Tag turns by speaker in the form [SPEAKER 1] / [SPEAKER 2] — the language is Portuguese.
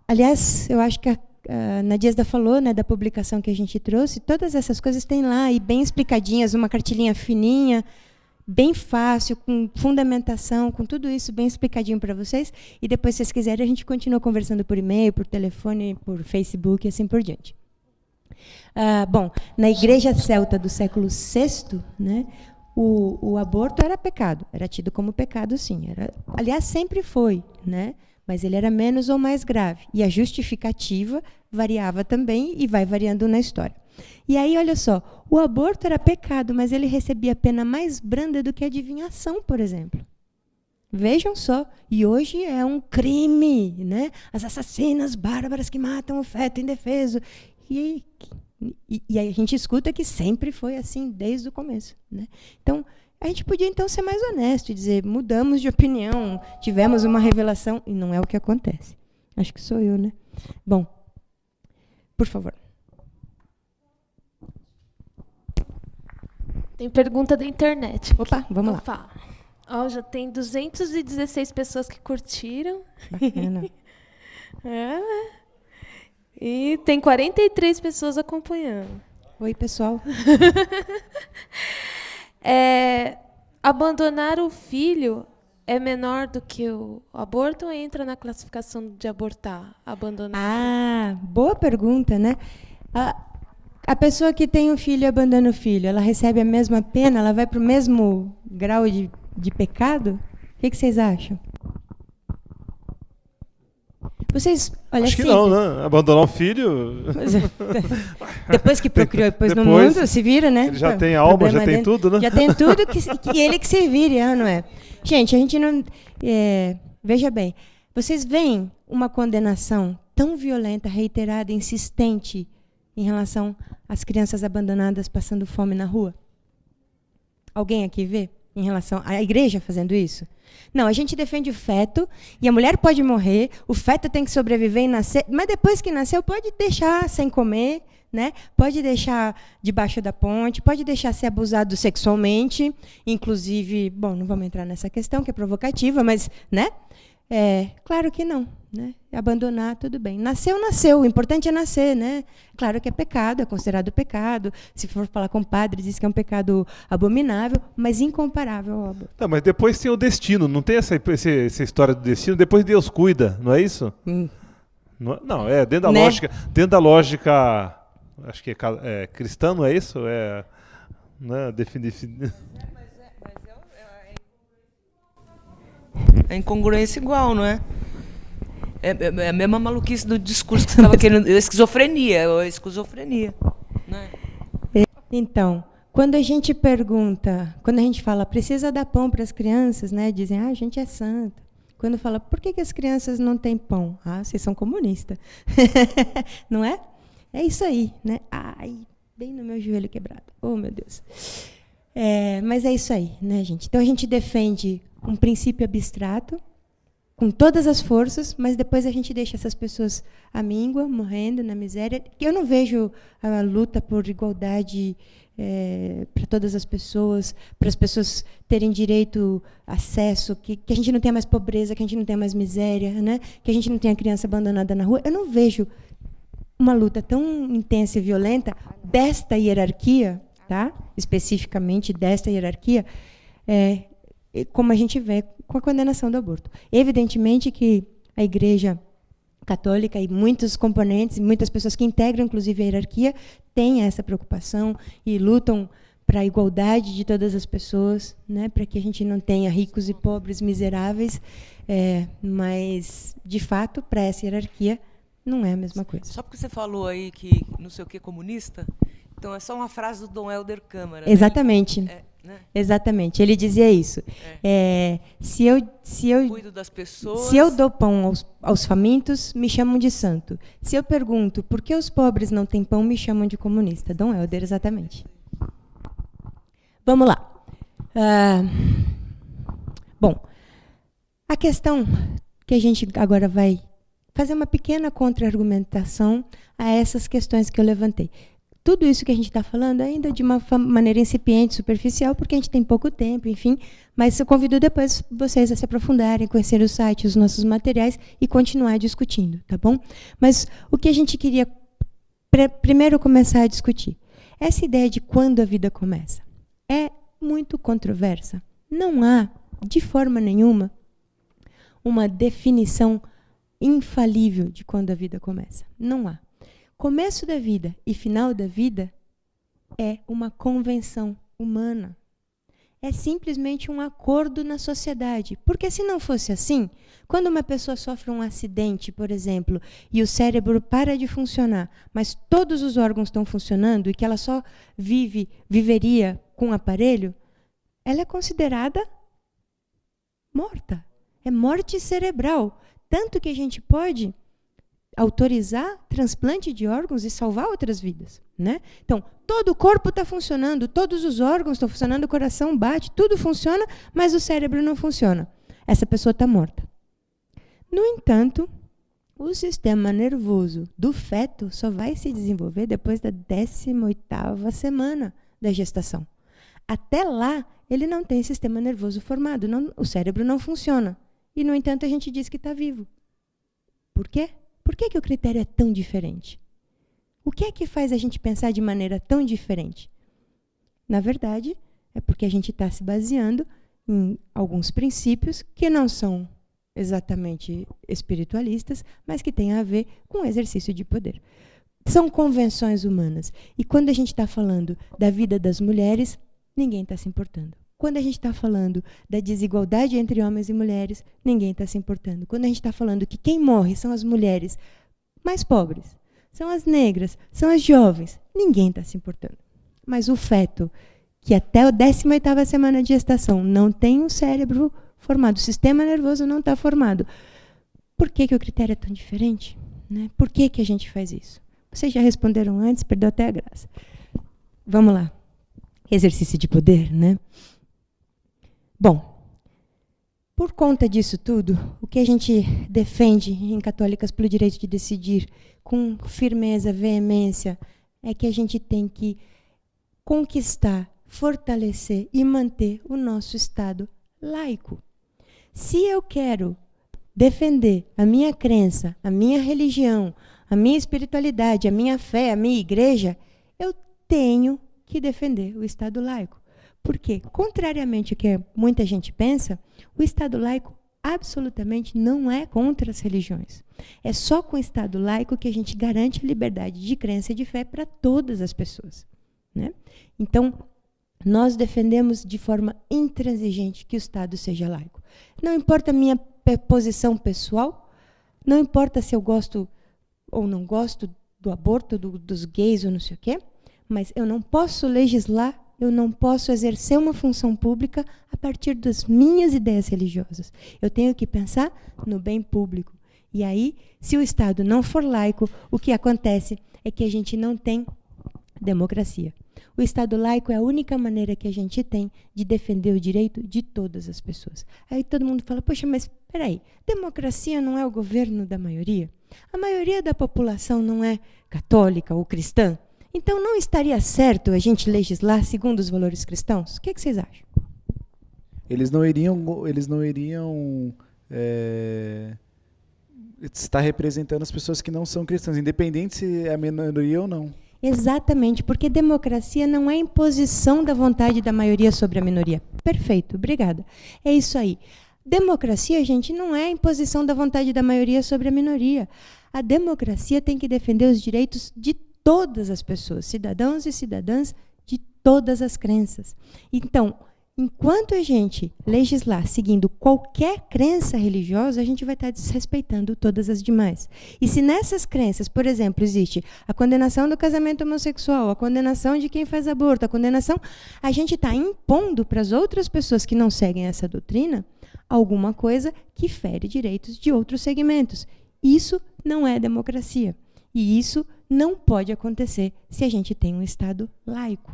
[SPEAKER 1] Aliás, eu acho que a Nadiesda falou, né, da publicação que a gente trouxe, todas essas coisas tem lá, e bem explicadinhas, uma cartilhinha fininha, bem fácil, com fundamentação, com tudo isso bem explicadinho para vocês. E depois, se vocês quiserem, a gente continua conversando por e-mail, por telefone, por Facebook e assim por diante. Bom, na Igreja Celta do século VI, né, o aborto era pecado, era tido como pecado, sim. Aliás, sempre foi, né? Mas ele era menos ou mais grave. E a justificativa variava também e vai variando na história. E aí, olha só, o aborto era pecado, mas ele recebia pena mais branda do que a adivinhação, por exemplo. Vejam só, e hoje é um crime, né? As assassinas bárbaras que matam o feto indefeso. E aí a gente escuta que sempre foi assim, desde o começo, né? Então, a gente podia, então, ser mais honesto e dizer, mudamos de opinião, tivemos uma revelação, e não é o que acontece. Acho que sou eu, né? Bom, por favor.
[SPEAKER 2] Tem pergunta da internet.
[SPEAKER 1] Opa, vamos lá.
[SPEAKER 2] Já tem 216 pessoas que curtiram.
[SPEAKER 1] Bacana.
[SPEAKER 2] E tem 43 pessoas acompanhando.
[SPEAKER 1] Oi, pessoal.
[SPEAKER 2] Abandonar o filho é menor do que o aborto ou entra na classificação de abortar? Abandonar.
[SPEAKER 1] Boa pergunta, né? A pessoa que tem um filho e abandona o filho, ela recebe a mesma pena? Ela vai para o mesmo grau de pecado? O que vocês acham? Vocês, olha,
[SPEAKER 3] acho que não, né? Abandonar um filho...
[SPEAKER 1] Depois que procriou e pôs no mundo, se vira, né?
[SPEAKER 3] Ele já tem alma, já tem tudo, né?
[SPEAKER 1] Já tem tudo, que ele que se vire, não é? Gente, a gente não... veja bem, vocês veem uma condenação tão violenta, reiterada, insistente, em relação às crianças abandonadas passando fome na rua? Alguém aqui vê? Em relação à igreja fazendo isso? Não, a gente defende o feto, e a mulher pode morrer, o feto tem que sobreviver e nascer, mas depois que nasceu pode deixar sem comer, né? Pode deixar debaixo da ponte, pode deixar ser abusado sexualmente, inclusive, bom, não vamos entrar nessa questão, que é provocativa, mas, né? Claro que não, né? Abandonar, tudo bem. Nasceu, o importante é nascer, né? Claro que é pecado, é considerado pecado. Se for falar com o padre, diz que é um pecado abominável, mas incomparável ao aborto.
[SPEAKER 3] Tá, mas depois tem o destino, não tem essa história do destino? Depois Deus cuida, não é isso? Não, dentro da, né? Dentro da lógica, acho que é cristã, não é isso? Né,
[SPEAKER 4] É incongruência igual, não é? É a mesma maluquice do discurso que você estava querendo. Esquizofrenia. Né?
[SPEAKER 1] Então, quando a gente pergunta, quando a gente fala, precisa dar pão para as crianças, né? Dizem, a gente é santa. Quando fala, por que as crianças não têm pão? Vocês são comunistas. Não é? É isso aí, né? Ai, bem no meu joelho quebrado. Oh, meu Deus. Mas é isso aí, né, gente? Então, a gente defende um princípio abstrato, com todas as forças, mas depois a gente deixa essas pessoas à míngua, morrendo na miséria. Eu não vejo a luta por igualdade para todas as pessoas, para as pessoas terem direito, acesso, que a gente não tenha mais pobreza, que a gente não tenha mais miséria, né? Que a gente não tenha criança abandonada na rua. Eu não vejo uma luta tão intensa e violenta desta hierarquia, tá? Especificamente desta hierarquia, como a gente vê com a condenação do aborto. Evidentemente que a Igreja Católica e muitos componentes, muitas pessoas que integram, inclusive, a hierarquia, têm essa preocupação e lutam para a igualdade de todas as pessoas, né, para que a gente não tenha ricos e pobres miseráveis, mas, de fato, para essa hierarquia, não é a mesma coisa.
[SPEAKER 4] Só porque você falou aí que não sei o que é comunista, então é só uma frase do Dom Helder Câmara.
[SPEAKER 1] Exatamente.
[SPEAKER 4] Né?
[SPEAKER 1] Exatamente. Ele dizia isso. Se eu
[SPEAKER 4] cuido das pessoas,
[SPEAKER 1] se eu dou pão aos famintos, me chamam de santo. Se eu pergunto por que os pobres não têm pão, me chamam de comunista. Dom Helder, exatamente. Vamos lá. Bom, a questão que a gente agora vai fazer uma pequena contra-argumentação a essas questões que eu levantei. tudo isso que a gente está falando ainda de uma maneira incipiente, superficial, porque a gente tem pouco tempo, enfim. Mas eu convido depois vocês a se aprofundarem, conhecer o site, os nossos materiais e continuar discutindo, tá bom? Mas o que a gente queria primeiro começar a discutir, essa ideia de quando a vida começa, é muito controversa. Não há, de forma nenhuma, uma definição infalível de quando a vida começa. Não há. Começo da vida e final da vida é uma convenção humana. É simplesmente um acordo na sociedade. Porque se não fosse assim, quando uma pessoa sofre um acidente, por exemplo, e o cérebro para de funcionar, mas todos os órgãos estão funcionando e que ela só viveria com um aparelho, ela é considerada morta. É morte cerebral. Tanto que a gente pode autorizar transplante de órgãos e salvar outras vidas, né? Então, todo o corpo está funcionando, todos os órgãos estão funcionando, o coração bate, tudo funciona, mas o cérebro não funciona. Essa pessoa está morta. No entanto, o sistema nervoso do feto só vai se desenvolver depois da 18ª semana da gestação. Até lá, ele não tem sistema nervoso formado, o cérebro não funciona. E, no entanto, a gente diz que está vivo. Por quê? Por que o critério é tão diferente? O que é que faz a gente pensar de maneira tão diferente? Na verdade, é porque a gente está se baseando em alguns princípios que não são exatamente espiritualistas, mas que têm a ver com o exercício de poder. São convenções humanas. E quando a gente está falando da vida das mulheres, ninguém está se importando. Quando a gente está falando da desigualdade entre homens e mulheres, ninguém está se importando. Quando a gente está falando que quem morre são as mulheres mais pobres, são as negras, são as jovens, ninguém está se importando. Mas o feto, que até a 18ª semana de gestação não tem um cérebro formado, o sistema nervoso não está formado, por que o critério é tão diferente? Né? Por que a gente faz isso? Vocês já responderam antes, perdeu até a graça. Vamos lá. Exercício de poder, né? Bom, por conta disso tudo, o que a gente defende em Católicas pelo Direito de Decidir, com firmeza, veemência, é que a gente tem que conquistar, fortalecer e manter o nosso Estado laico. Se eu quero defender a minha crença, a minha religião, a minha espiritualidade, a minha fé, a minha igreja, eu tenho que defender o Estado laico. Porque, contrariamente ao que muita gente pensa, o Estado laico absolutamente não é contra as religiões. É só com o Estado laico que a gente garante a liberdade de crença e de fé para todas as pessoas, né? Então, nós defendemos de forma intransigente que o Estado seja laico. Não importa a minha posição pessoal, não importa se eu gosto ou não gosto do aborto, dos gays ou não sei o quê, mas eu não posso legislar, eu não posso exercer uma função pública a partir das minhas ideias religiosas. Eu tenho que pensar no bem público. E aí, se o Estado não for laico, o que acontece é que a gente não tem democracia. O Estado laico é a única maneira que a gente tem de defender o direito de todas as pessoas. Aí todo mundo fala, poxa, mas espera aí, democracia não é o governo da maioria? A maioria da população não é católica ou cristã? Então, não estaria certo a gente legislar segundo os valores cristãos? O que vocês acham?
[SPEAKER 5] Eles não iriam estar representando as pessoas que não são cristãs, independente se é a minoria ou não.
[SPEAKER 1] Exatamente, porque democracia não é imposição da vontade da maioria sobre a minoria. Perfeito, obrigada. É isso aí. Democracia, gente, não é imposição da vontade da maioria sobre a minoria. A democracia tem que defender os direitos de todas as pessoas, cidadãos e cidadãs de todas as crenças. Então, enquanto a gente legislar seguindo qualquer crença religiosa, a gente vai estar desrespeitando todas as demais. E se nessas crenças, por exemplo, existe a condenação do casamento homossexual, a condenação de quem faz aborto, a condenação, a gente está impondo para as outras pessoas que não seguem essa doutrina alguma coisa que fere direitos de outros segmentos. Isso não é democracia. E isso não pode acontecer se a gente tem um Estado laico.